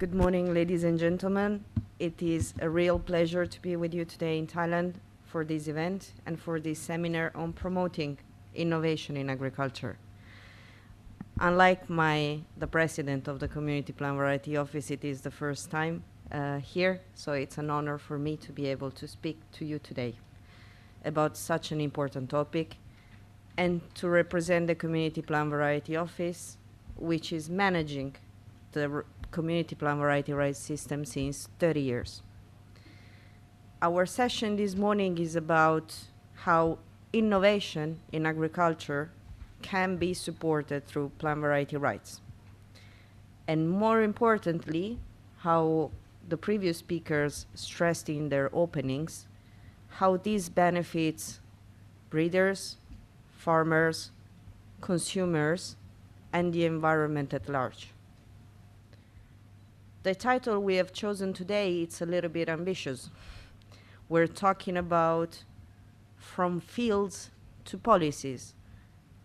Good morning, ladies and gentlemen. It is a real pleasure to be with you today in Thailand for this event and for this seminar on promoting innovation in agriculture. Unlike the president of the Community Plant Variety Office, it is the first time here, so it's an honor for me to be able to speak to you today about such an important topic and to represent the Community Plant Variety Office, which is managing the Community Plant Variety Rights System since 30 years. Our session this morning is about how innovation in agriculture can be supported through plant variety rights. And more importantly, how the previous speakers stressed in their openings, how this benefits breeders, farmers, consumers, and the environment at large. The title we have chosen today, it's a little bit ambitious. We're talking about from fields to policies,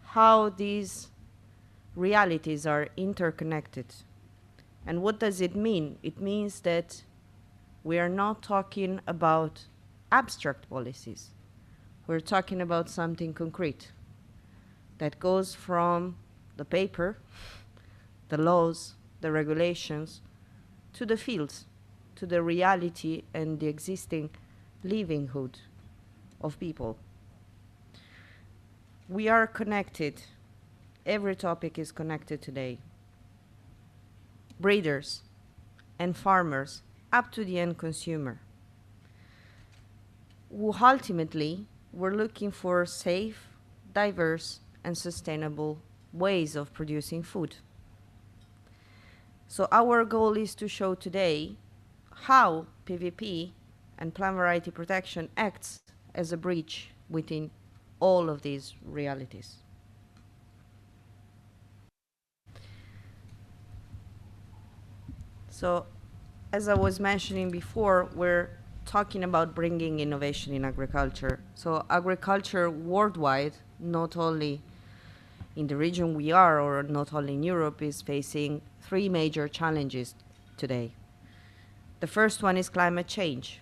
how these realities are interconnected. And what does it mean? It means that we are not talking about abstract policies. We're talking about something concrete that goes from the paper, the laws, the regulations, to the fields, to the reality and the existing livelihood of people. We are connected. Every topic is connected today. Breeders and farmers up to the end consumer, who ultimately were looking for safe, diverse, and sustainable ways of producing food. So our goal is to show today how PVP and plant variety protection acts as a bridge within all of these realities. So, as I was mentioning before, we're talking about bringing innovation in agriculture. So agriculture worldwide, not only in the region we are or not only in Europe, is facing three major challenges today. The first one is climate change.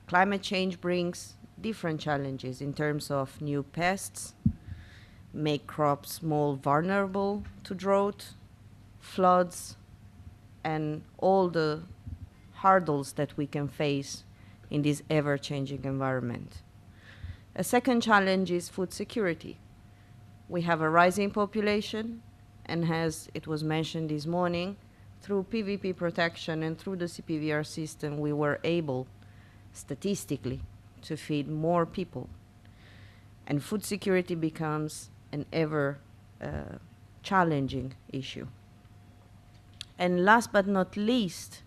Climate change brings different challenges in terms of new pests, make crops more vulnerable to drought, floods, and all the hurdles that we can face in this ever-changing environment. A second challenge is food security. We have a rising population, and as it was mentioned this morning, through PVP protection and through the CPVO system, we were able, statistically, to feed more people. And food security becomes an ever challenging issue. And last but not least,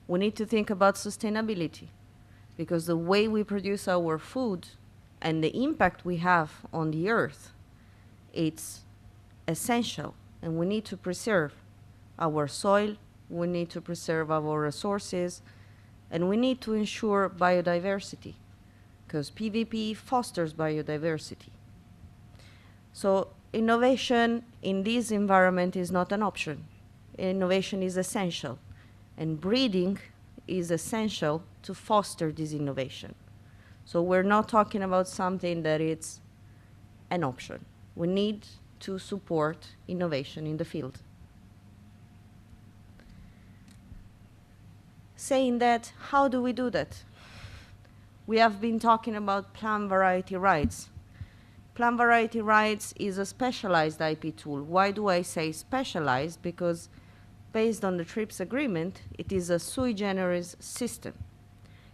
we need to think about sustainability, because the way we produce our food and the impact we have on the earth, it's essential, and we need to preserve our soil, we need to preserve our resources, and we need to ensure biodiversity, because PVP fosters biodiversity. So innovation in this environment is not an option. Innovation is essential, and breeding is essential to foster this innovation. So we're not talking about something that it's an option. We need to support innovation in the field. Saying that, how do we do that? We have been talking about plant variety rights. Plant variety rights is a specialized IP tool. Why do I say specialized? Because based on the TRIPS agreement, it is a sui generis system.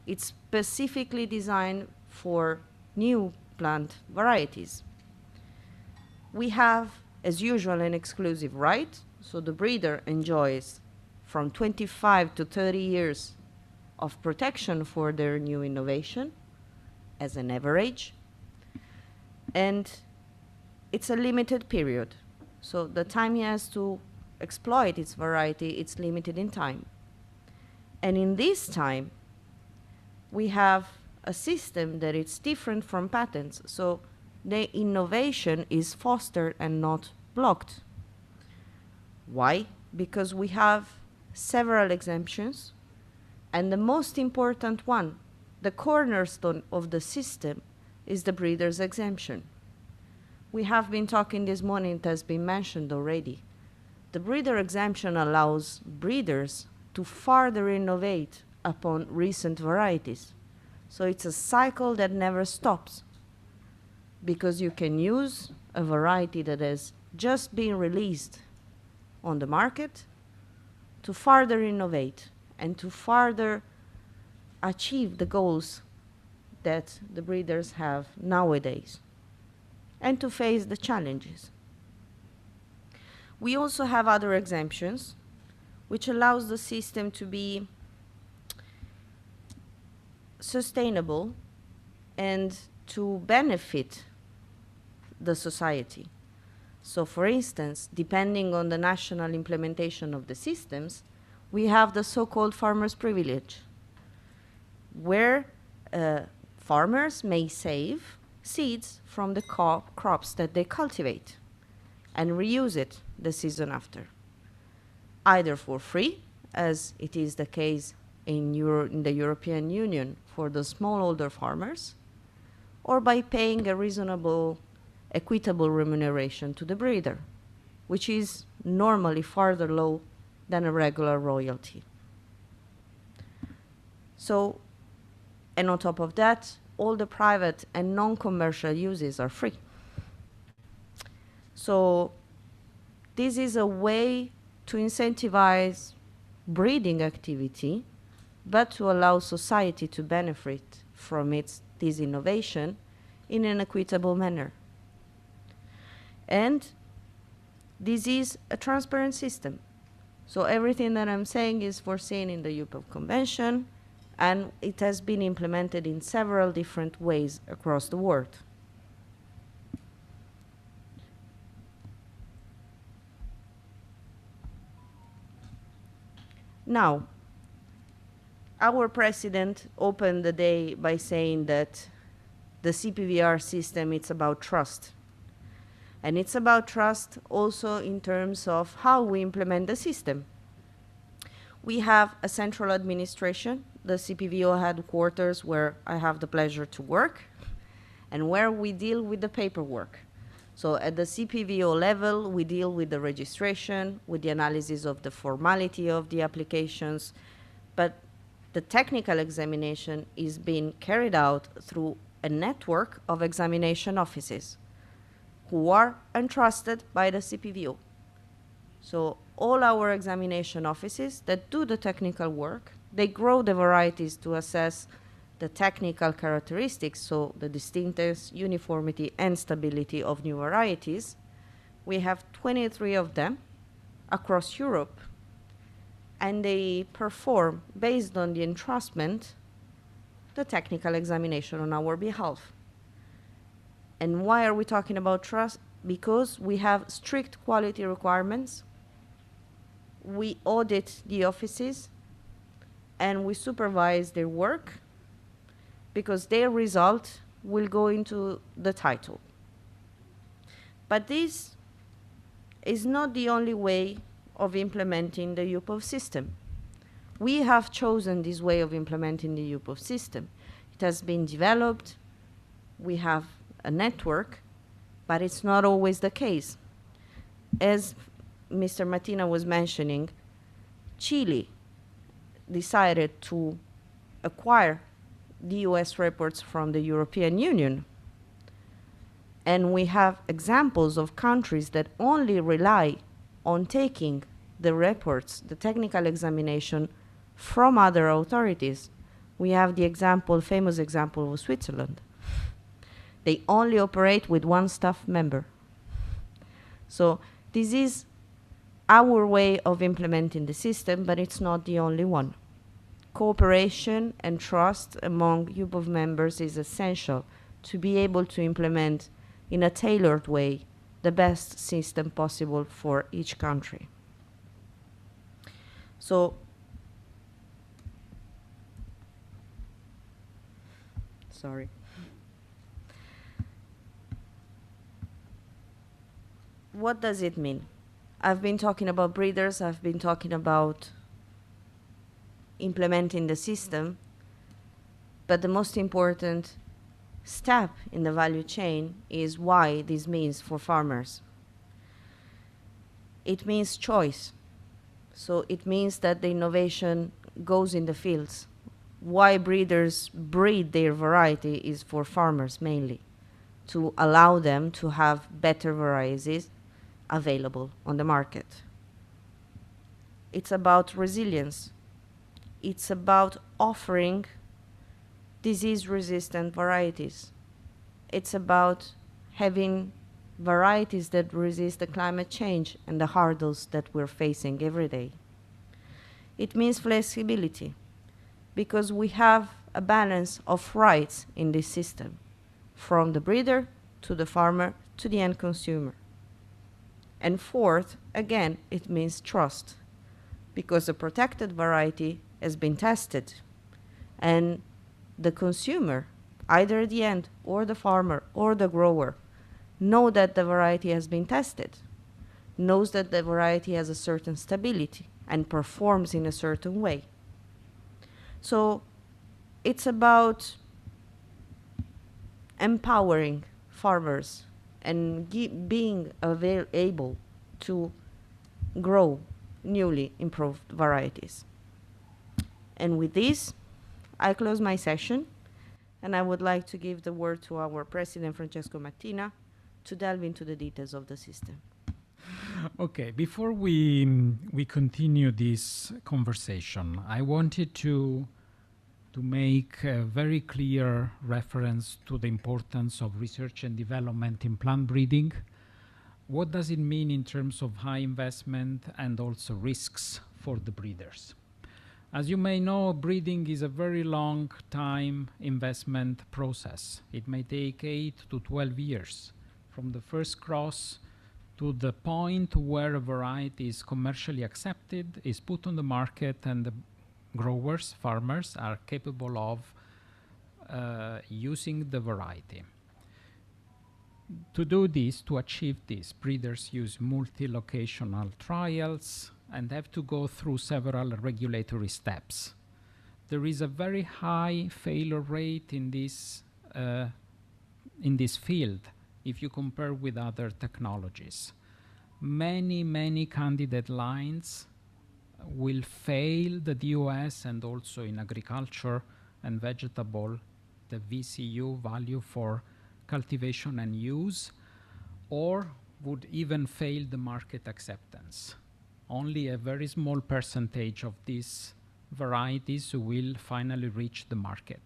It's specifically designed for new plant varieties. We have, as usual, an exclusive right, so the breeder enjoys from 25 to 30 years of protection for their new innovation as an average. And it's a limited period. So the time he has to exploit its variety, it's limited in time. And in this time, we have a system that is different from patents. So the innovation is fostered and not blocked. Why? Because we have several exemptions, and the most important one, the cornerstone of the system, is the breeder's exemption. We have been talking this morning, it has been mentioned already. The breeder exemption allows breeders to further innovate upon recent varieties. So it's a cycle that never stops, because you can use a variety that has just been released on the market to further innovate and to further achieve the goals that the breeders have nowadays, and to face the challenges. We also have other exemptions, which allows the system to be sustainable and to benefit the society. So for instance, depending on the national implementation of the systems, we have the so-called farmer's privilege, where farmers may save seeds from the crops that they cultivate and reuse it the season after, either for free, as it is the case in the European Union for the smallholder farmers, or by paying a reasonable, equitable remuneration to the breeder, which is normally farther low than a regular royalty. So, and on top of that, all the private and non-commercial uses are free. So this is a way to incentivize breeding activity, but to allow society to benefit from this innovation in an equitable manner. And this is a transparent system. So everything that I'm saying is foreseen in the UPOV Convention, and it has been implemented in several different ways across the world. Now, our president opened the day by saying that the CPVR system, it's about trust. And it's about trust also in terms of how we implement the system. We have a central administration, the CPVO headquarters, where I have the pleasure to work, and where we deal with the paperwork. So at the CPVO level, we deal with the registration, with the analysis of the formality of the applications, but the technical examination is being carried out through a network of examination offices who are entrusted by the CPVO. So all our examination offices that do the technical work, they grow the varieties to assess the technical characteristics, so the distinctness, uniformity, and stability of new varieties. We have 23 of them across Europe, and they perform, based on the entrustment, the technical examination on our behalf. And why are we talking about trust? Because we have strict quality requirements. We audit the offices, and we supervise their work, because their result will go into the title. But this is not the only way of implementing the UPOV system. We have chosen this way of implementing the UPOV system. It has been developed, we have a network, but it's not always the case. As Mr. Mattina was mentioning, Chile decided to acquire the US reports from the European Union. And we have examples of countries that only rely on taking the reports, the technical examination, from other authorities. We have the example, famous example of Switzerland. They only operate with one staff member. So this is our way of implementing the system, but it's not the only one. Cooperation and trust among UPOV members is essential to be able to implement in a tailored way the best system possible for each country. So, sorry. What does it mean? I've been talking about breeders, I've been talking about implementing the system, but the most important step in the value chain is why this means for farmers. It means choice. So it means that the innovation goes in the fields. Why breeders breed their variety is for farmers mainly, to allow them to have better varieties available on the market. It's about resilience. It's about offering disease-resistant varieties. It's about having varieties that resist the climate change and the hurdles that we're facing every day. It means flexibility, because we have a balance of rights in this system, from the breeder to the farmer to the end consumer. And fourth, again, it means trust, because the protected variety has been tested, and the consumer, either the end or the farmer or the grower, know that the variety has been tested, knows that the variety has a certain stability and performs in a certain way. So it's about empowering farmers and being able to grow newly improved varieties. And with this, I close my session, and I would like to give the word to our president, Francesco Mattina, to delve into the details of the system. Okay, before we continue this conversation, I wanted to make a very clear reference to the importance of research and development in plant breeding. What does it mean in terms of high investment and also risks for the breeders? As you may know, breeding is a very long time investment process. It may take 8 to 12 years from the first cross to the point where a variety is commercially accepted, is put on the market, and the growers, farmers, are capable of using the variety. To do this, to achieve this, breeders use multi-locational trials and have to go through several regulatory steps. There is a very high failure rate in this field if you compare with other technologies. Many candidate lines will fail the DOS, and also in agriculture and vegetable, the VCU, value for cultivation and use, or would even fail the market acceptance. Only a very small percentage of these varieties will finally reach the market.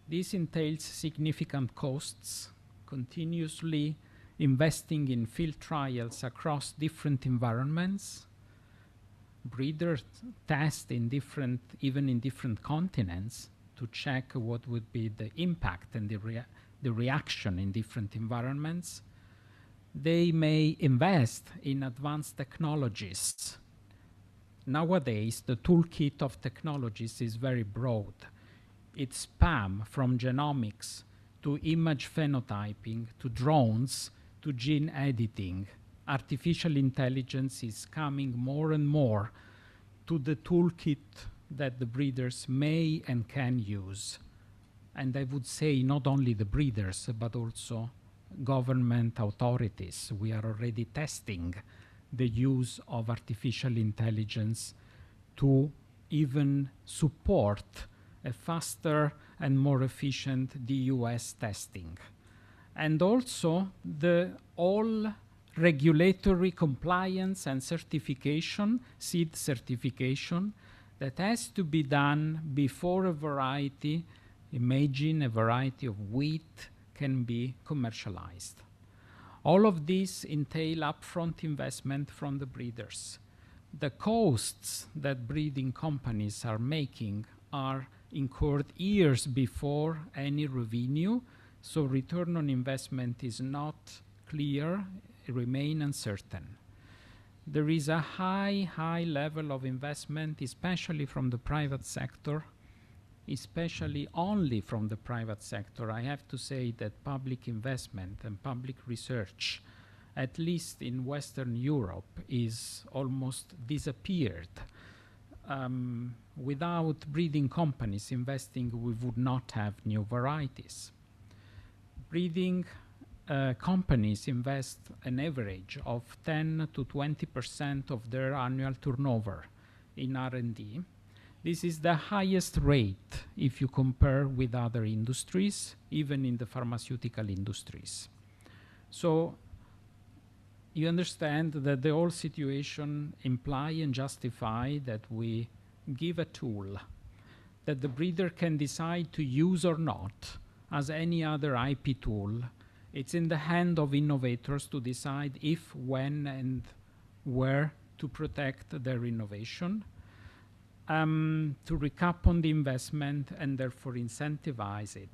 This entails significant costs, continuously investing in field trials across different environments. Breeders test even in different continents to check what would be the impact and the reaction in different environments. They may invest in advanced technologies. Nowadays, the toolkit of technologies is very broad. It spans from genomics to image phenotyping to drones to gene editing. Artificial intelligence is coming more and more to the toolkit that the breeders may and can use. And I would say not only the breeders, but also government authorities. We are already testing the use of artificial intelligence to even support a faster and more efficient DUS testing. And also all regulatory compliance and certification, seed certification, that has to be done before a variety, imagine a variety of wheat, can be commercialized. All of these entail upfront investment from the breeders. The costs that breeding companies are making are incurred years before any revenue, so return on investment is not clear, remain uncertain. There is a high level of investment, especially from the private sector, especially only from the private sector. I have to say that public investment and public research, at least in Western Europe, is almost disappeared. without breeding companies investing, we would not have new varieties. Breeding companies invest an average of 10 to 20% of their annual turnover in R&D. This is the highest rate if you compare with other industries, even in the pharmaceutical industries. So you understand that the whole situation imply and justify that we give a tool that the breeder can decide to use or not as any other IP tool. It's in the hand of innovators to decide if, when, and where to protect their innovation, to recap on the investment and therefore incentivize it.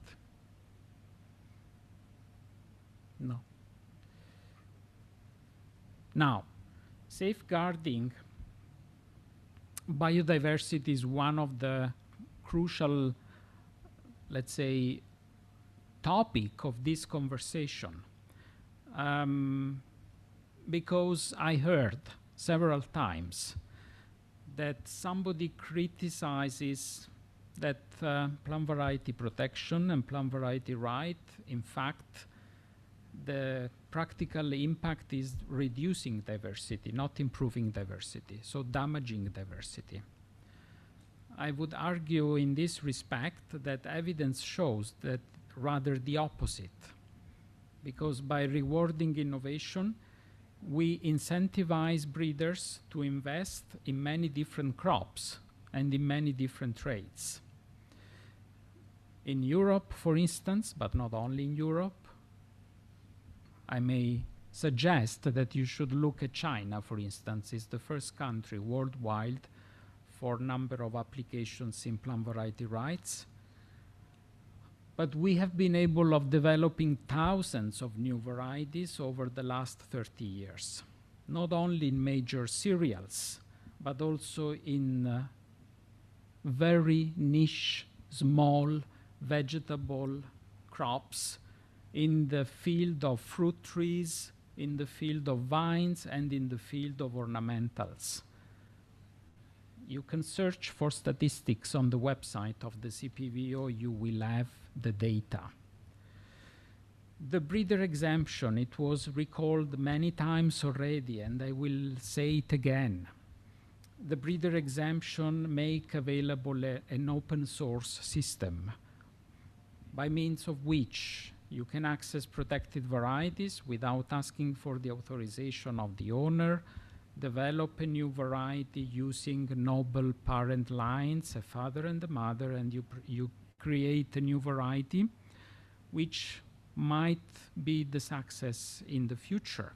No. Now, safeguarding biodiversity is one of the crucial, let's say, topic of this conversation, because I heard several times that somebody criticizes that plant variety protection and plant variety right, in fact, the practical impact is reducing diversity, not improving diversity, so damaging diversity. I would argue in this respect that evidence shows that rather the opposite, because by rewarding innovation, we incentivize breeders to invest in many different crops and in many different traits. In Europe, for instance, but not only in Europe, I may suggest that you should look at China, for instance. It's the first country worldwide for number of applications in plant variety rights. But we have been able of developing thousands of new varieties over the last 30 years, not only in major cereals, but also in very niche, small vegetable crops, in the field of fruit trees, in the field of vines, and in the field of ornamentals. You can search for statistics on the website of the CPVO, you will have the data. The breeder exemption, it was recalled many times already, and I will say it again. The breeder exemption make available an open source system by means of which you can access protected varieties without asking for the authorization of the owner, develop a new variety using noble parent lines, a father and a mother, and you create a new variety, which might be the success in the future.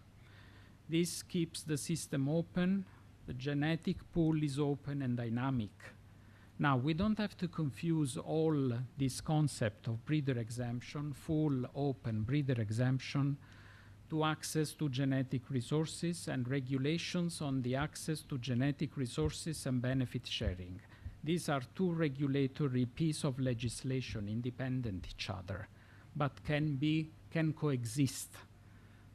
This keeps the system open, the genetic pool is open and dynamic. Now, we don't have to confuse all this concept of breeder exemption, full open breeder exemption, to access to genetic resources and regulations on the access to genetic resources and benefit sharing. These are two regulatory pieces of legislation independent each other, but can coexist.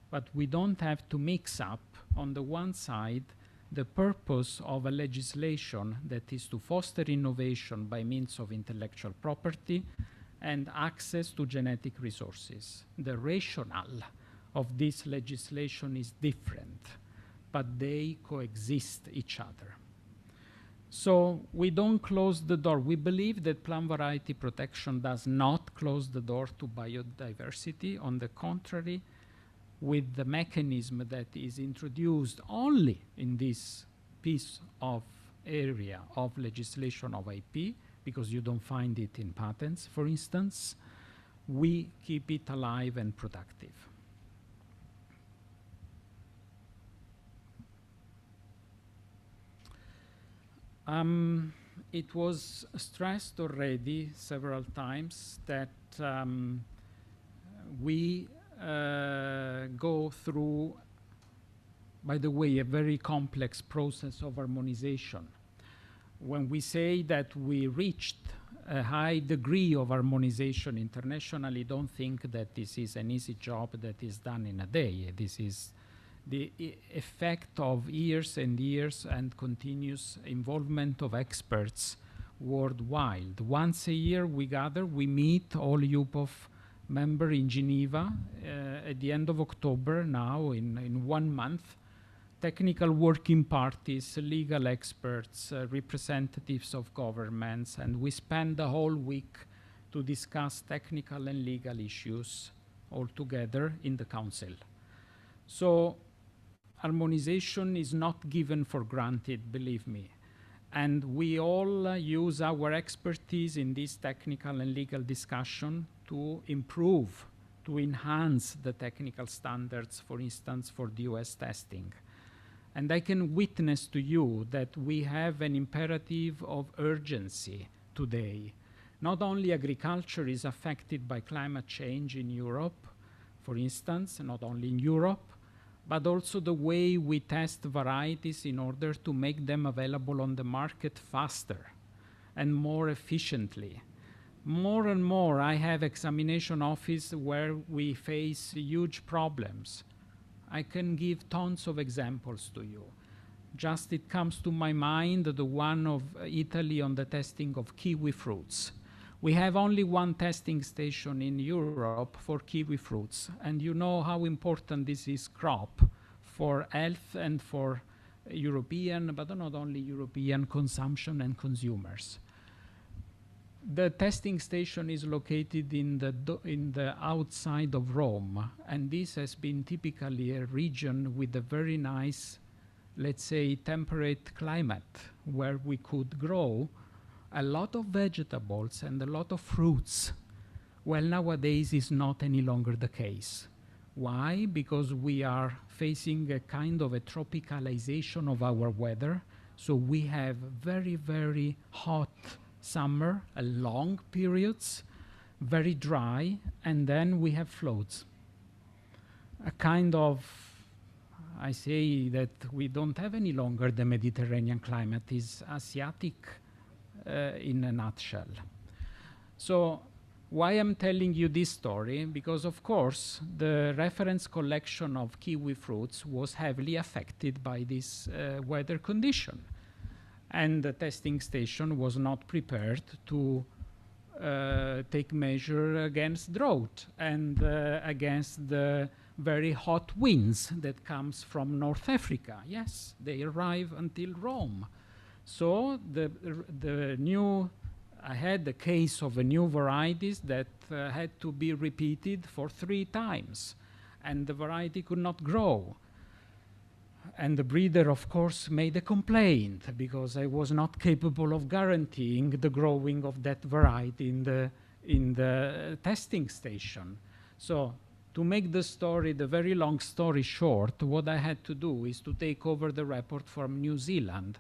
But we don't have to mix up, on the one side, the purpose of a legislation that is to foster innovation by means of intellectual property and access to genetic resources. The rationale of this legislation is different, but they coexist each other. So we don't close the door. We believe that plant variety protection does not close the door to biodiversity. On the contrary, with the mechanism that is introduced only in this piece of area of legislation of IP, because you don't find it in patents, for instance, we keep it alive and productive. It was stressed already several times that we go through, by the way, a very complex process of harmonization. When we say that we reached a high degree of harmonization internationally, don't think that this is an easy job that is done in a day. This is the effect of years and years and continuous involvement of experts worldwide. Once a year we gather, we meet all UPOF members in Geneva at the end of October now in 1 month. Technical working parties, legal experts, representatives of governments, and we spend the whole week to discuss technical and legal issues all together in the Council. So harmonization is not given for granted, believe me. And we all use our expertise in this technical and legal discussion to improve, to enhance the technical standards, for instance, for DOS testing. And I can witness to you that we have an imperative of urgency today. Not only agriculture is affected by climate change in Europe, for instance, not only in Europe, but also the way we test varieties in order to make them available on the market faster and more efficiently. More and more, I have examination office where we face huge problems. I can give tons of examples to you. Just it comes to my mind, the one of Italy on the testing of kiwi fruits. We have only one testing station in Europe for kiwi fruits, and you know how important this is crop for health and for European, but not only European consumption and consumers. The testing station is located in the outside of Rome, and this has been typically a region with a very nice, let's say, temperate climate where we could grow a lot of vegetables and a lot of fruits. Well, nowadays is not any longer the case. Why? Because we are facing a kind of a tropicalization of our weather. So we have very, very hot summer, long periods, very dry, and then we have floods. A kind of, I say that we don't have any longer the Mediterranean climate, is Asiatic in a nutshell. So why I'm telling you this story? Because of course the reference collection of kiwi fruits was heavily affected by this weather condition. And the testing station was not prepared to take measure against drought and against the very hot winds that comes from North Africa. Yes, they arrive until Rome. So I had the case of a new varieties that had to be repeated for 3 times, and the variety could not grow. And the breeder, of course, made a complaint because I was not capable of guaranteeing the growing of that variety in the testing station. So to make the very long story short, what I had to do is to take over the report from New Zealand.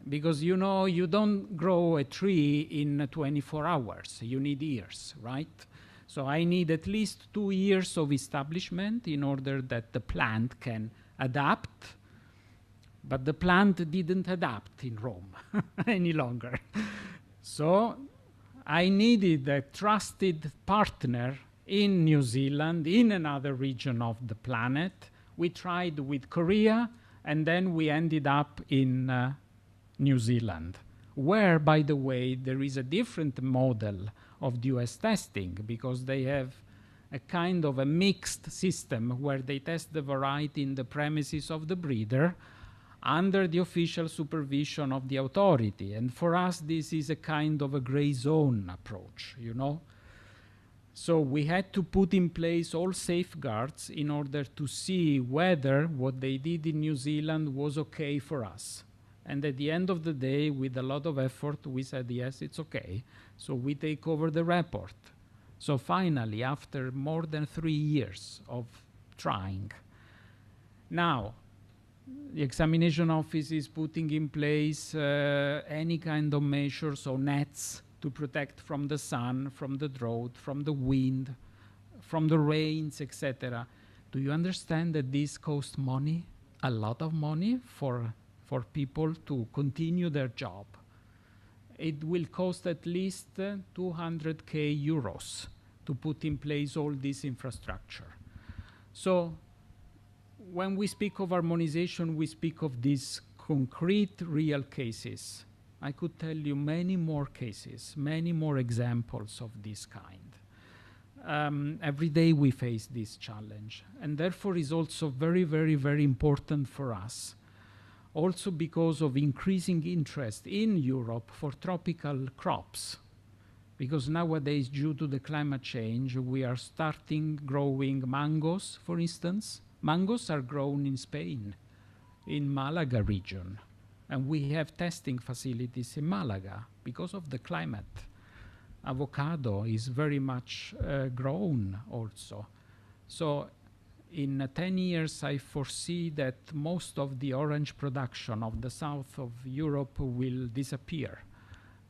Because you know, you don't grow a tree in 24 hours. You need years, right? So I need at least 2 years of establishment in order that the plant can adapt. But the plant didn't adapt in Rome any longer. So I needed a trusted partner in New Zealand, in another region of the planet. We tried with Korea, and then we ended up in New Zealand, where, by the way, there is a different model of US testing because they have a kind of a mixed system where they test the variety in the premises of the breeder under the official supervision of the authority. And for us, this is a kind of a gray zone approach, you know? So we had to put in place all safeguards in order to see whether what they did in New Zealand was okay for us. And at the end of the day, with a lot of effort, we said, yes, it's okay. So we take over the report. So finally, after more than 3 years of trying, now the examination office is putting in place any kind of measures or nets to protect from the sun, from the drought, from the wind, from the rains, etc. Do you understand that this costs money? A lot of money for people to continue their job. It will cost at least 200,000 euros to put in place all this infrastructure. So when we speak of harmonization, we speak of these concrete, real cases. I could tell you many more cases, many more examples of this kind. Every day we face this challenge, and therefore is also very, very, very important for us. Also because of increasing interest in Europe for tropical crops. Because nowadays, due to the climate change, we are starting growing mangoes, for instance. Mangoes are grown in Spain, in Malaga region. And we have testing facilities in Malaga because of the climate. Avocado is very much grown also. So in 10 years, I foresee that most of the orange production of the south of Europe will disappear.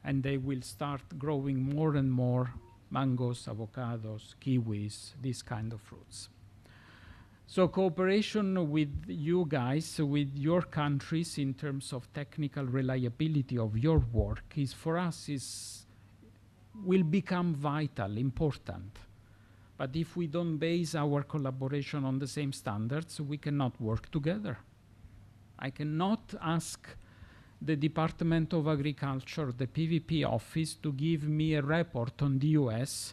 And they will start growing more and more mangoes, avocados, kiwis, these kind of fruits. So cooperation with you guys, with your countries in terms of technical reliability of your work is for us will become vital, important. But if we don't base our collaboration on the same standards, we cannot work together. I cannot ask the Department of Agriculture, the PVP office, to give me a report on the US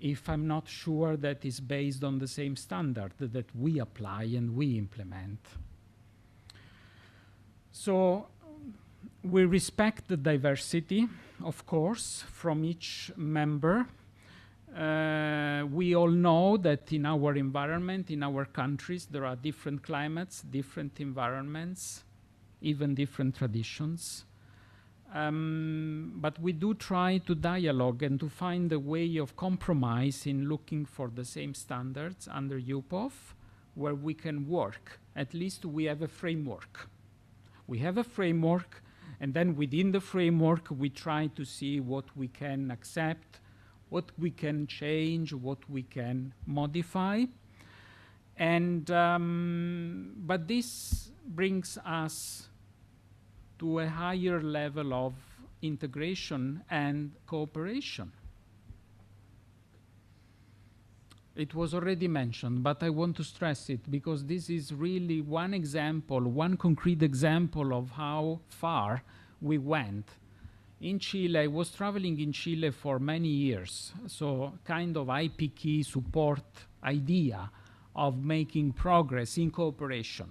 if I'm not sure that it's based on the same standard that we apply and we implement. So we respect the diversity, of course, from each member. We all know that in our environment, in our countries, there are different climates, different environments, even different traditions. But we do try to dialogue and to find a way of compromise in looking for the same standards under UPOF where we can work. At least we have a framework. We have a framework, and then within the framework we try to see what we can accept, what we can change, what we can modify. And but this brings us to a higher level of integration and cooperation. It was already mentioned, but I want to stress it because this is really one example, one concrete example of how far we went. In Chile, I was traveling in Chile for many years, so kind of IPK support idea of making progress in cooperation.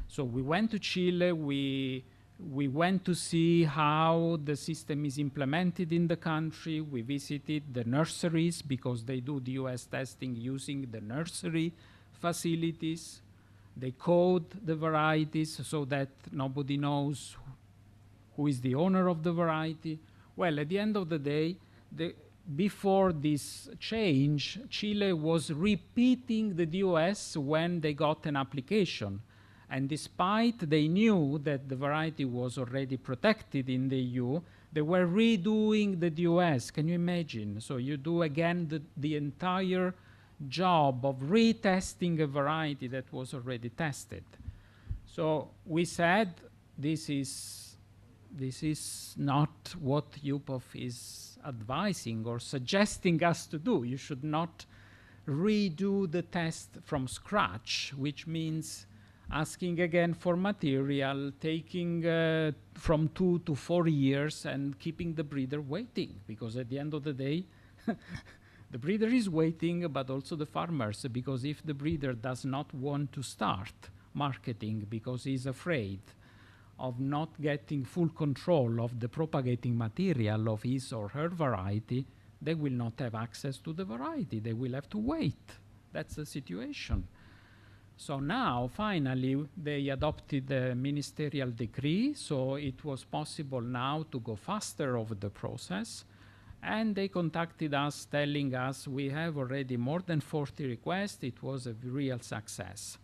So we went to Chile, we went to see how the system is implemented in the country. We visited the nurseries because they do the US testing using the nursery facilities. They code the varieties so that nobody knows who is the owner of the variety. Well, at the end of the day, before this change, Chile was repeating the US when they got an application. And despite they knew that the variety was already protected in the EU, they were redoing the US. Can you imagine? So you do again the entire job of retesting a variety that was already tested. So we said this is not what UPOF is advising or suggesting us to do. You should not redo the test from scratch, which means asking again for material, taking from 2 to 4 years and keeping the breeder waiting, because at the end of the day, the breeder is waiting, but also the farmers, because if the breeder does not want to start marketing because he's afraid of not getting full control of the propagating material of his or her variety, they will not have access to the variety. They will have to wait. That's the situation. So now, finally, they adopted the ministerial decree, so it was possible now to go faster over the process. And they contacted us, telling us we have already more than 40 requests. It was a real success.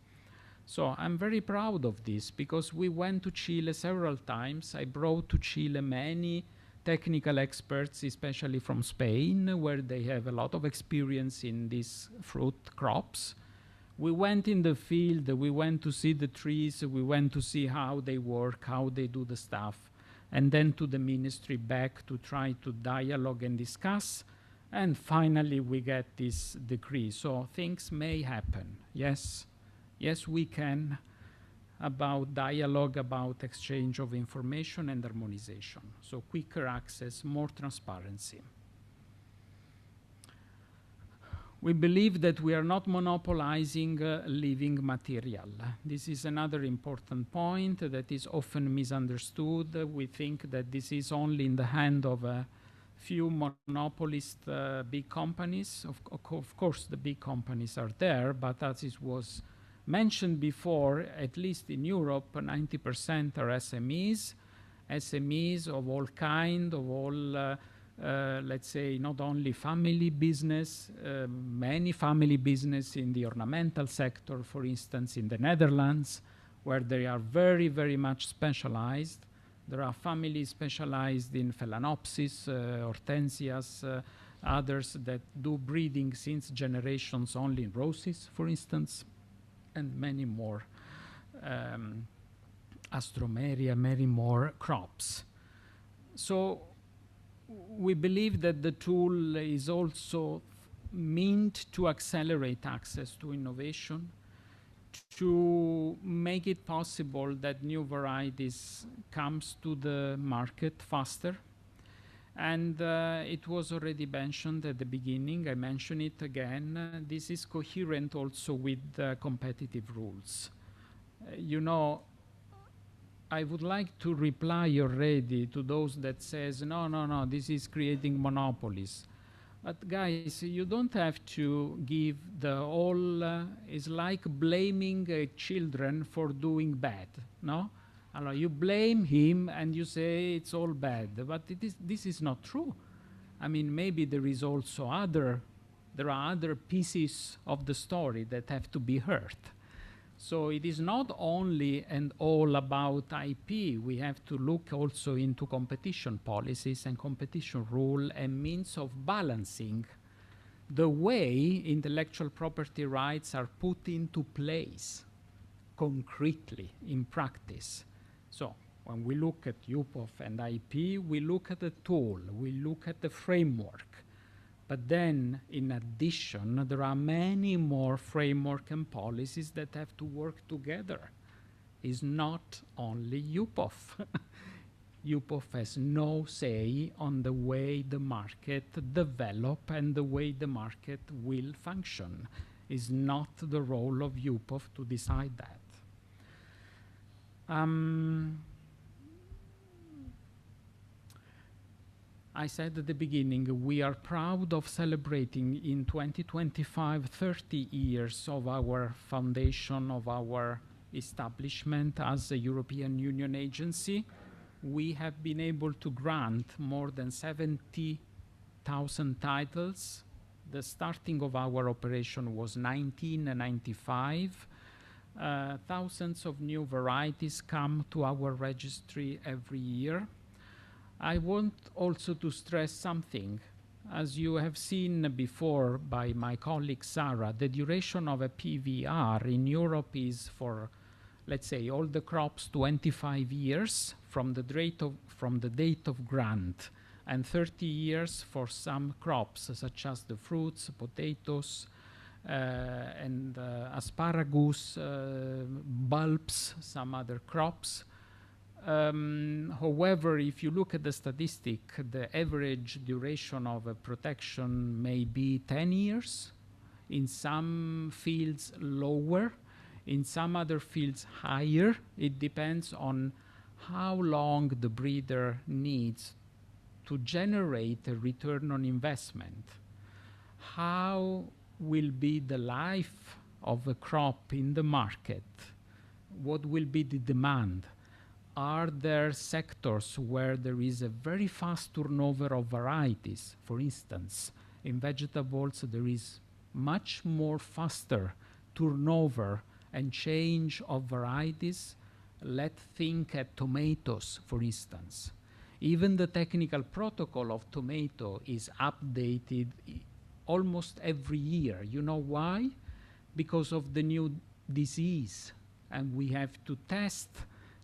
So I'm very proud of this, because we went to Chile several times. I brought to Chile many technical experts, especially from Spain, where they have a lot of experience in these fruit crops. We went in the field, we went to see the trees, we went to see how they work, how they do the stuff, and then to the ministry back to try to dialogue and discuss, and finally we get this decree. So things may happen, yes, Yes, we can, about dialogue, about exchange of information and harmonization. So quicker access, more transparency. We believe that we are not monopolizing living material. This is another important point that is often misunderstood. We think that this is only in the hand of a few monopolist big companies. Of course, the big companies are there, but as it was mentioned before, at least in Europe, 90% are SMEs, SMEs of all kind, of all let's say, not only family business, many family business in the ornamental sector, for instance, in the Netherlands, where they are very, very much specialized. There are families specialized in Phalaenopsis, Hortensias, others that do breeding since generations only in roses, for instance, and many more, Astromeria, many more crops. So we believe that the tool is also meant to accelerate access to innovation, to make it possible that new varieties comes to the market faster. And it was already mentioned at the beginning, I mention it again, this is coherent also with competitive rules. You know, I would like to reply already to those that says, no, this is creating monopolies. But guys, you don't have to give the all, it's like blaming children for doing bad, no? You blame him and you say it's all bad, but this is not true. I mean, maybe there are other pieces of the story that have to be heard. So it is not only and all about IP. We have to look also into competition policies and competition rule and means of balancing the way intellectual property rights are put into place concretely in practice. So when we look at UPOF and IP, we look at the tool, we look at the framework. But then, in addition, there are many more framework and policies that have to work together. It's not only UPOF. UPOF has no say on the way the market develop and the way the market will function. It's not the role of UPOF to decide that. I said at the beginning, we are proud of celebrating in 2025 30 years of our foundation, of our establishment as a European Union agency. We have been able to grant more than 70,000 titles. The starting of our operation was 1995. Thousands of new varieties come to our registry every year. I want also to stress something. As you have seen before by my colleague Sara, the duration of a PVR in Europe is for, let's say, all the crops 25 years from the date of grant, and 30 years for some crops such as the fruits, potatoes, and asparagus, bulbs, some other crops. However, if you look at the statistic, the average duration of a protection may be 10 years, in some fields lower, in some other fields higher. It depends on how long the breeder needs to generate a return on investment. How will be the life of a crop in the market? What will be the demand? Are there sectors where there is a very fast turnover of varieties? For instance, in vegetables, there is much more faster turnover and change of varieties. Let's think at tomatoes, for instance. Even the technical protocol of tomato is updated almost every year. You know why? Because of the new disease, and we have to test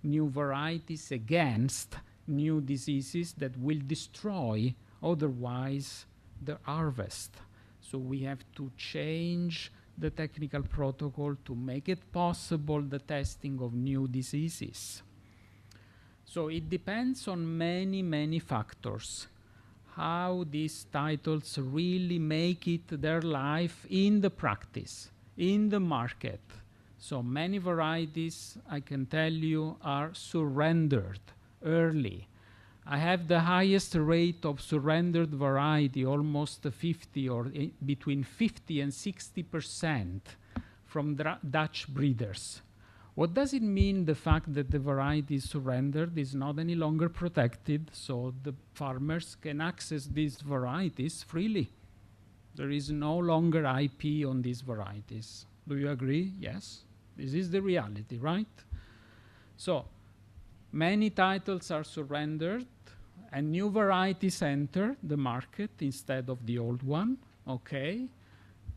new varieties against new diseases that will destroy otherwise the harvest. So we have to change the technical protocol to make it possible the testing of new diseases. So it depends on many, many factors, how these titles really make it their life in the practice, in the market. So many varieties, I can tell you, are surrendered early. I have the highest rate of surrendered variety, almost 50 or between 50 and 60% from Dutch breeders. What does it mean, the fact that the variety is surrendered, is not any longer protected, so the farmers can access these varieties freely? There is no longer IP on these varieties. Do you agree? Yes. This is the reality, right? So many titles are surrendered and new varieties enter the market instead of the old one, okay?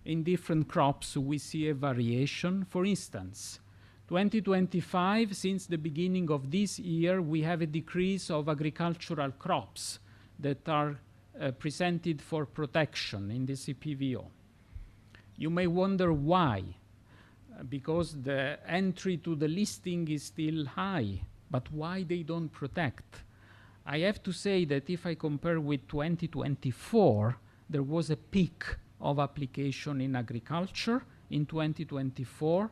In different crops we see a variation. For instance, 2025, since the beginning of this year, we have a decrease of agricultural crops that are presented for protection in the CPVO. You may wonder why. Because the entry to the listing is still high, but why they don't protect? I have to say that if I compare with 2024, there was a peak of application in agriculture in 2024,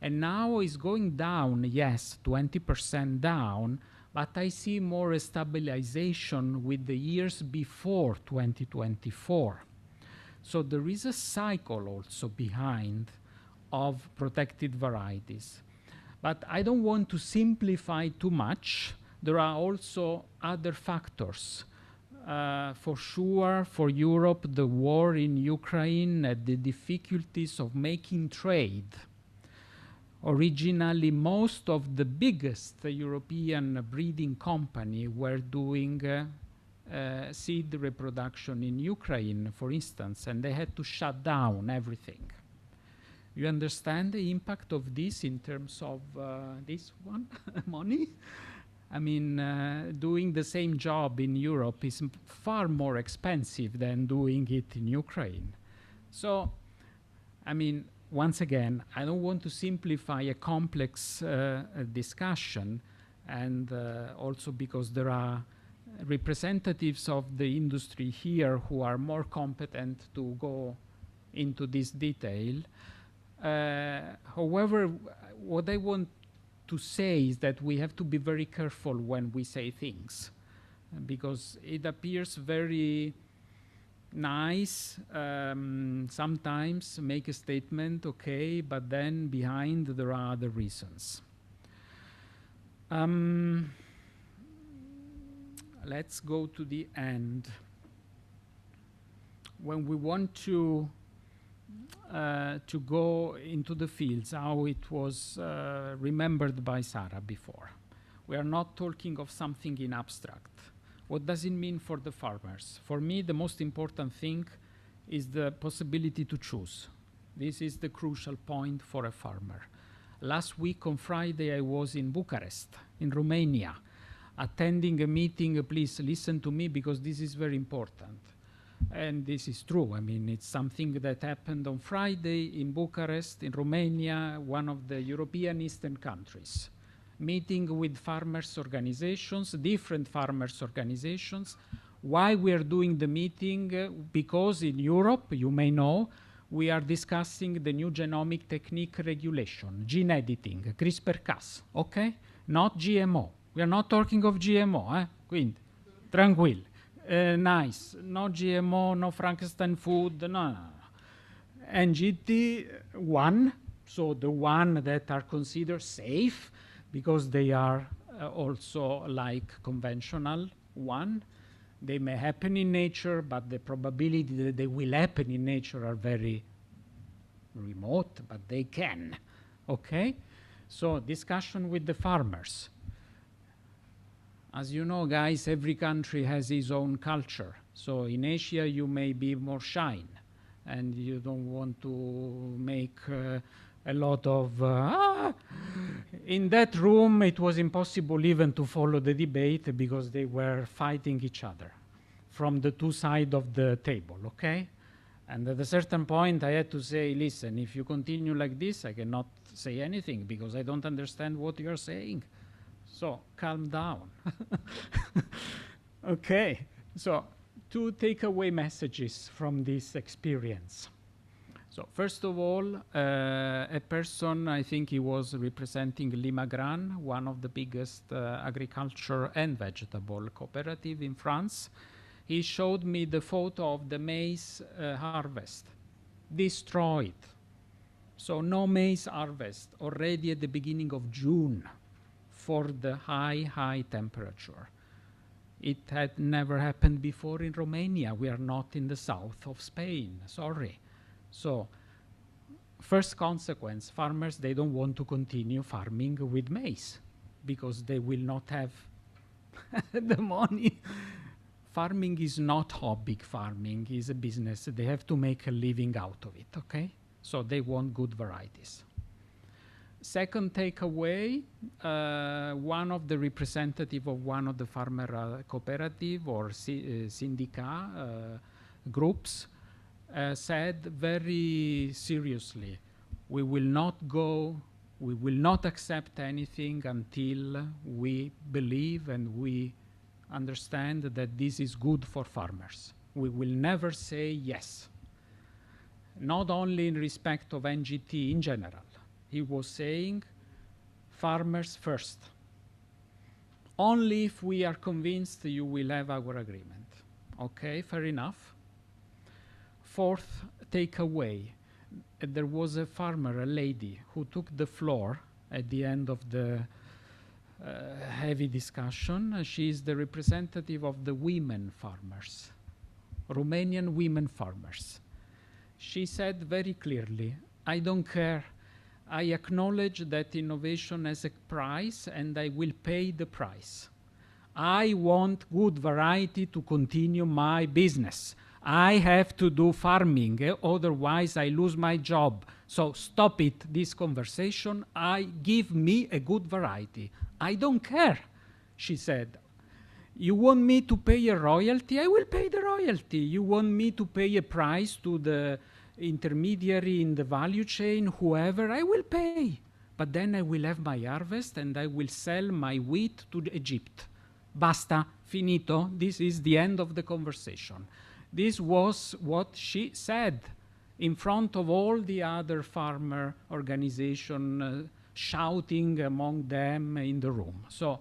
and now it's going down, yes, 20% down, but I see more a stabilization with the years before 2024. So there is a cycle also behind of protected varieties. But I don't want to simplify too much. There are also other factors. For sure, for Europe, the war in Ukraine, the difficulties of making trade. Originally, most of the biggest European breeding companies were doing seed reproduction in Ukraine, for instance, and they had to shut down everything. You understand the impact of this in terms of this one, money? I mean, doing the same job in Europe is far more expensive than doing it in Ukraine. So, I mean, once again, I don't want to simplify a complex discussion, and also because there are representatives of the industry here who are more competent to go into this detail. However, what I want to say is that we have to be very careful when we say things, because it appears very nice sometimes make a statement, okay, but then behind there are other reasons. Let's go to the end. When we want to go into the fields, how it was remembered by Sara before. We are not talking of something in abstract. What does it mean for the farmers? For me, the most important thing is the possibility to choose. This is the crucial point for a farmer. Last week on Friday, I was in Bucharest, in Romania, attending a meeting. Please listen to me because this is very important. And this is true. I mean, it's something that happened on Friday in Bucharest, in Romania, one of the European Eastern countries. Meeting with farmers' organizations, different farmers' organizations. Why we are doing the meeting? Because in Europe, you may know, we are discussing the new genomic technique regulation, gene editing, CRISPR-Cas, okay? Not GMO. We are not talking of GMO, Quindi, tranquilli. Nice, no GMO, no Frankenstein food, no. NGT1, so the one that are considered safe because they are also like conventional one. They may happen in nature, but the probability that they will happen in nature are very remote, but they can, okay? So discussion with the farmers. As you know, guys, every country has its own culture. So in Asia, you may be more shy, and you don't want to make a lot of... In that room, it was impossible even to follow the debate because they were fighting each other from the two sides of the table, okay? And at a certain point, I had to say, listen, if you continue like this, I cannot say anything because I don't understand what you're saying. So calm down. Okay, so two takeaway messages from this experience. So first of all, a person, I think he was representing Limagran, one of the biggest agriculture and vegetable cooperative in France. He showed me the photo of the maize harvest, destroyed. So no maize harvest already at the beginning of June for the high temperature. It had never happened before in Romania. We are not in the south of Spain, sorry. So first consequence, farmers, they don't want to continue farming with maize because they will not have the money. Farming is not hobby farming, it's a business. They have to make a living out of it, okay? So they want good varieties. Second takeaway, one of the representative of one of the farmer cooperative or syndicat groups said very seriously, we will not accept anything until we believe and we understand that this is good for farmers. We will never say yes. Not only in respect of NGT in general. He was saying farmers first. Only if we are convinced you will have our agreement. Okay, fair enough. Fourth takeaway, there was a farmer, a lady, who took the floor at the end of the heavy discussion. She is the representative of the women farmers, Romanian women farmers. She said very clearly, I don't care. I acknowledge that innovation has a price and I will pay the price. I want good variety to continue my business. I have to do farming, otherwise I lose my job. So stop it, this conversation. Give me a good variety. I don't care, she said. You want me to pay a royalty? I will pay the royalty. You want me to pay a price to the intermediary in the value chain, whoever, I will pay. But then I will have my harvest and I will sell my wheat to Egypt. Basta, finito. This is the end of the conversation. This was what she said in front of all the other farmer organization, shouting among them in the room. So,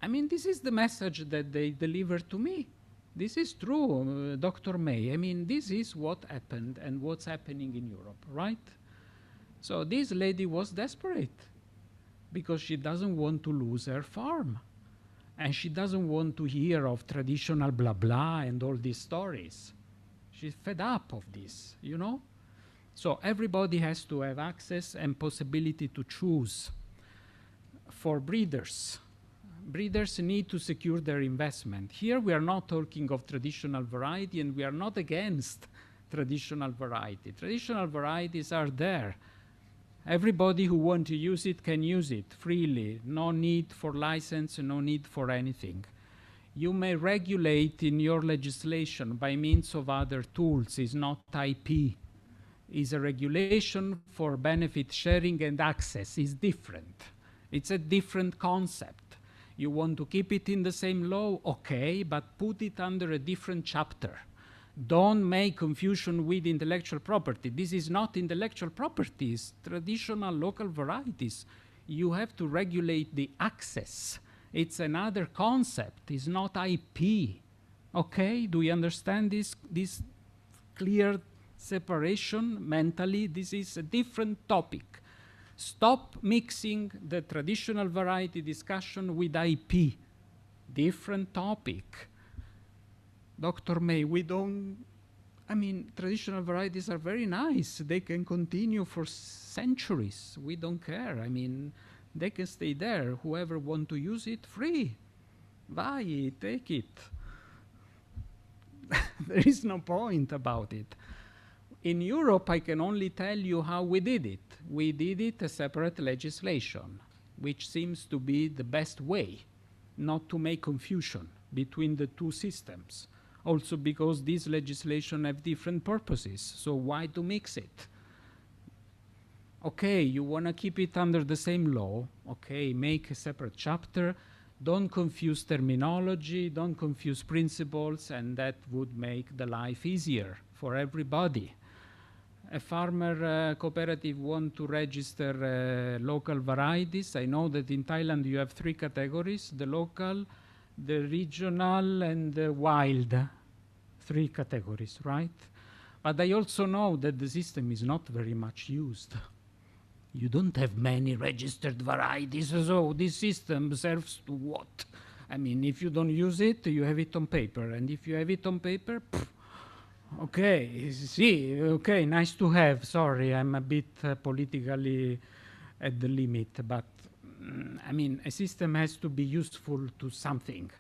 I mean, this is the message that they delivered to me. This is true, Dr. May. I mean, this is what happened and what's happening in Europe, right? So this lady was desperate because she doesn't want to lose her farm. And she doesn't want to hear of traditional blah blah and all these stories. She's fed up of this, you know? So everybody has to have access and possibility to choose. For breeders, breeders need to secure their investment. Here we are not talking of traditional variety and we are not against traditional variety. Traditional varieties are there. Everybody who wants to use it can use it freely. No need for license, no need for anything. You may regulate in your legislation by means of other tools. It's not IP. It's a regulation for benefit sharing and access. It's different. It's a different concept. You want to keep it in the same law? Okay, but put it under a different chapter. Don't make confusion with intellectual property. This is not intellectual property, it's traditional local varieties. You have to regulate the access. It's another concept, it's not IP. Okay, do you understand this clear separation mentally? This is a different topic. Stop mixing the traditional variety discussion with IP. Different topic. Dr. May, traditional varieties are very nice. They can continue for centuries. We don't care. I mean, they can stay there. Whoever want to use it, free. Buy it, take it. There is no point about it. In Europe, I can only tell you how we did it. We did it a separate legislation, which seems to be the best way not to make confusion between the two systems. Also because these legislation have different purposes. So why to mix it? Okay, you want to keep it under the same law. Okay, make a separate chapter. Don't confuse terminology, don't confuse principles, and that would make the life easier for everybody. A farmer cooperative want to register local varieties. I know that in Thailand you have 3 categories: the local, the regional, and the wild. 3 categories, right? But I also know that the system is not very much used. You don't have many registered varieties, so this system serves to what? I mean, if you don't use it, you have it on paper, and if you have it on paper, okay, see, okay, nice to have. Sorry, I'm a bit politically at the limit, but I mean, a system has to be useful to something.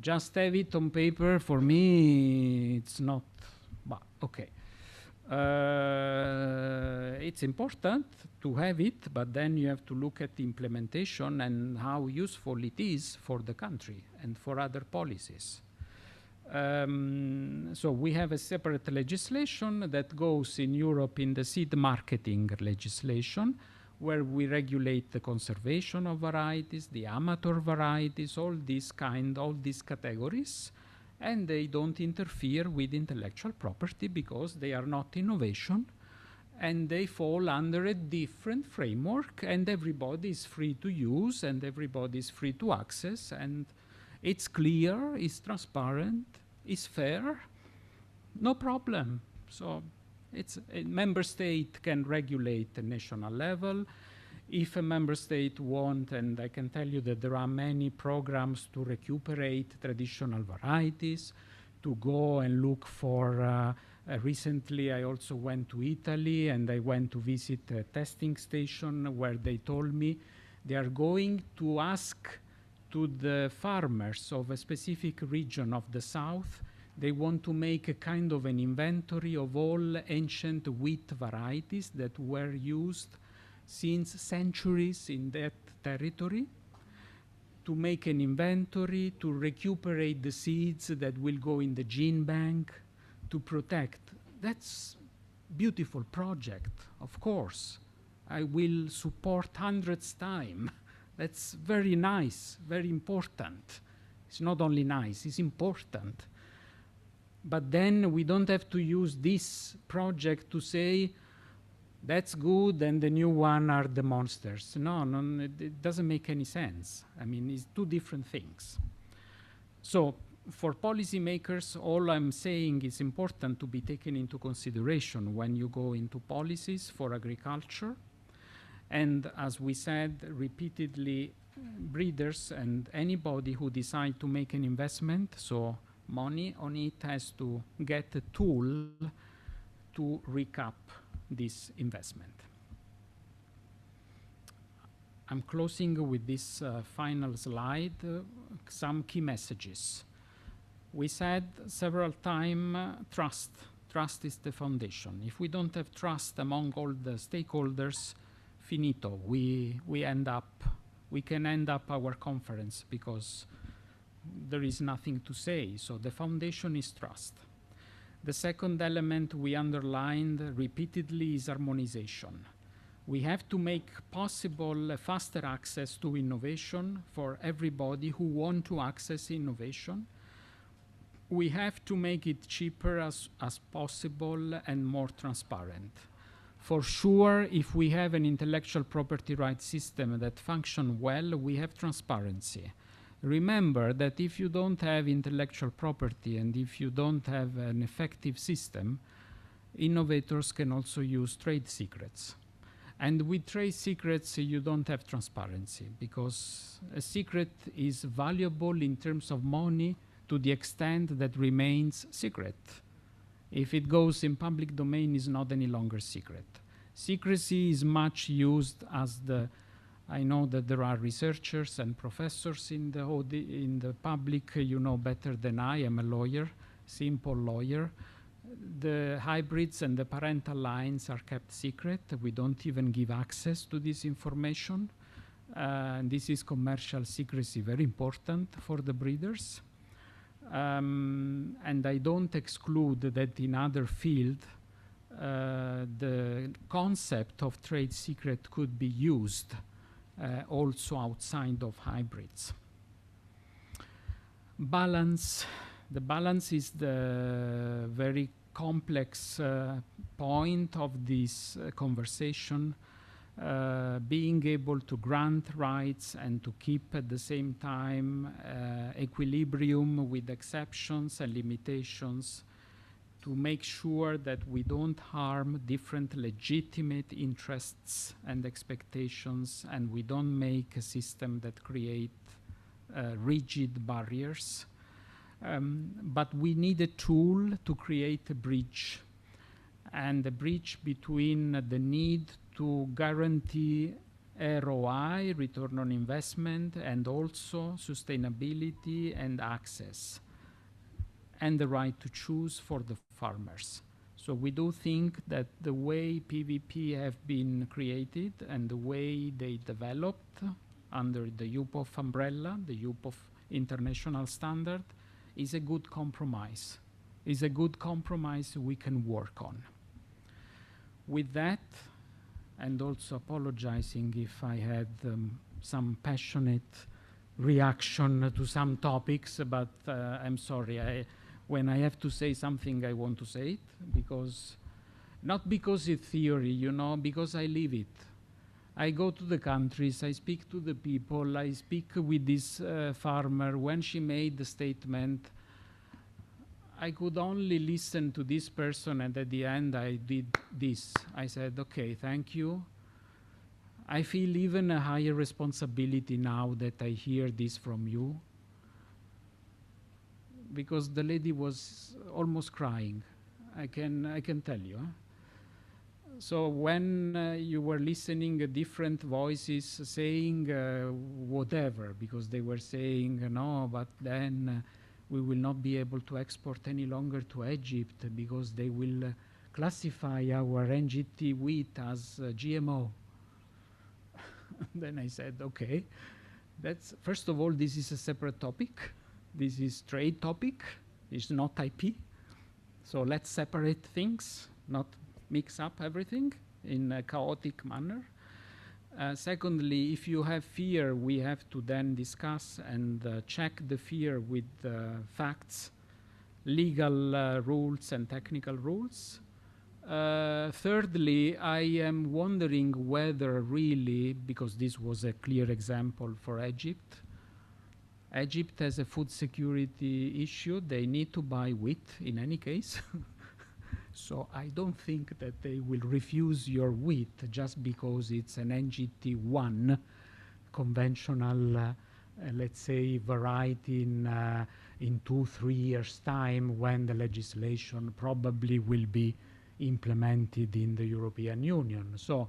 Just have it on paper, for me, it's not, but okay. It's important to have it, but then you have to look at the implementation and how useful it is for the country and for other policies. So we have a separate legislation that goes in Europe in the seed marketing legislation, where we regulate the conservation of varieties, the amateur varieties, all these categories, and they don't interfere with intellectual property because they are not innovation, and they fall under a different framework, and everybody is free to use, and everybody is free to access, and it's clear, it's transparent, it's fair, no problem. So it's a member state can regulate at national level. If a member state want, and I can tell you that there are many programs to recuperate traditional varieties, to go and look for, recently I also went to Italy and I went to visit a testing station where they told me they are going to ask to the farmers of a specific region of the south, they want to make a kind of an inventory of all ancient wheat varieties that were used since centuries in that territory, to make an inventory, to recuperate the seeds that will go in the gene bank, to protect. That's beautiful project, of course. I will support hundreds time. That's very nice, very important. It's not only nice, it's important. But then we don't have to use this project to say, that's good and the new one are the monsters. No, it doesn't make any sense. I mean, it's 2 different things. So for policymakers, all I'm saying is important to be taken into consideration when you go into policies for agriculture. And as we said repeatedly, breeders and anybody who decide to make an investment, so money on it, has to get a tool to recap this investment. I'm closing with this final slide, some key messages. We said several times, trust. Trust is the foundation. If we don't have trust among all the stakeholders, finito. We can end up our conference because there is nothing to say. So the foundation is trust. The second element we underlined repeatedly is harmonization. We have to make possible faster access to innovation for everybody who want to access innovation. We have to make it cheaper as possible and more transparent. For sure, if we have an intellectual property rights system that functions well, we have transparency. Remember that if you don't have intellectual property and if you don't have an effective system, innovators can also use trade secrets. And with trade secrets, you don't have transparency because a secret is valuable in terms of money to the extent that remains secret. If it goes in public domain, it's not any longer secret. Secrecy is much used as I know that there are researchers and professors in the public, you know better than I am a lawyer, simple lawyer. The hybrids and the parental lines are kept secret. We don't even give access to this information. This is commercial secrecy, very important for the breeders. And I don't exclude that in other fields the concept of trade secret could be used also outside of hybrids. Balance. The balance is the very complex point of this conversation. Being able to grant rights and to keep at the same time equilibrium with exceptions and limitations to make sure that we don't harm different legitimate interests and expectations, and we don't make a system that create rigid barriers. But we need a tool to create a bridge, and a bridge between the need to guarantee ROI, return on investment, and also sustainability and access, and the right to choose for the farmers. So we do think that the way PVP have been created and the way they developed under the UPOF umbrella, the UPOF international standard, is a good compromise. Is a good compromise we can work on. With that, and also apologizing if I had some passionate reaction to some topics, but I'm sorry. When I have to say something, I want to say it, because not because it's theory, you know, because I live it. I go to the countries, I speak to the people, I speak with this farmer. When she made the statement, I could only listen to this person, and at the end I did this. I said, okay, thank you. I feel even a higher responsibility now that I hear this from you, because the lady was almost crying. I can tell you. Huh? So when you were listening different voices saying whatever, because they were saying, no, but then we will not be able to export any longer to Egypt because they will classify our NGT wheat as GMO. Then I said, okay, that's, first of all, this is a separate topic. This is trade topic, it's not IP. So let's separate things, not mix up everything in a chaotic manner. Secondly, if you have fear, we have to then discuss and check the fear with facts, legal rules and technical rules. Thirdly, I am wondering whether really, because this was a clear example for Egypt, Egypt has a food security issue. They need to buy wheat in any case. So I don't think that they will refuse your wheat just because it's an NGT1 conventional, let's say, variety in 2-3 years' time, when the legislation probably will be implemented in the European Union. So,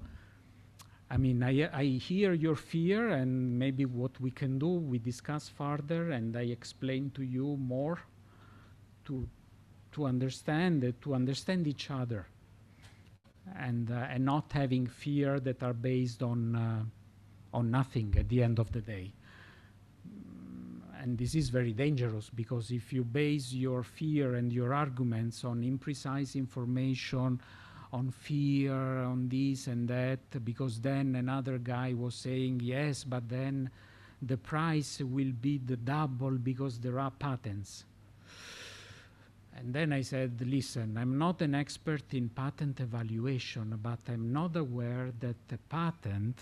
I mean, I hear your fear, and maybe what we can do, we discuss further, and I explain to you more to understand each other, and not having fear that are based on nothing at the end of the day. And this is very dangerous, because if you base your fear and your arguments on imprecise information, on fear, on this and that, because then another guy was saying, yes, but then the price will be the double because there are patents. And then I said, listen, I'm not an expert in patent evaluation, but I'm not aware that the patent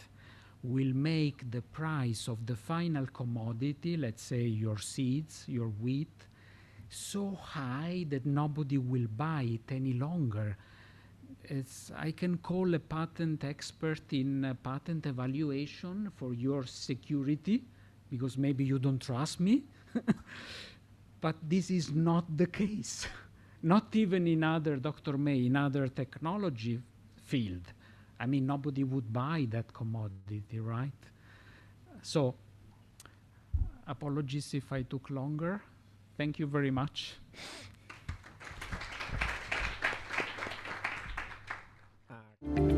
will make the price of the final commodity, let's say your seeds, your wheat, so high that nobody will buy it any longer. I can call a patent expert in patent evaluation for your security, because maybe you don't trust me. But this is not the case. Not even in other, Dr. May, in other technology field. I mean, nobody would buy that commodity, right? So, apologies if I took longer. Thank you very much. Uh,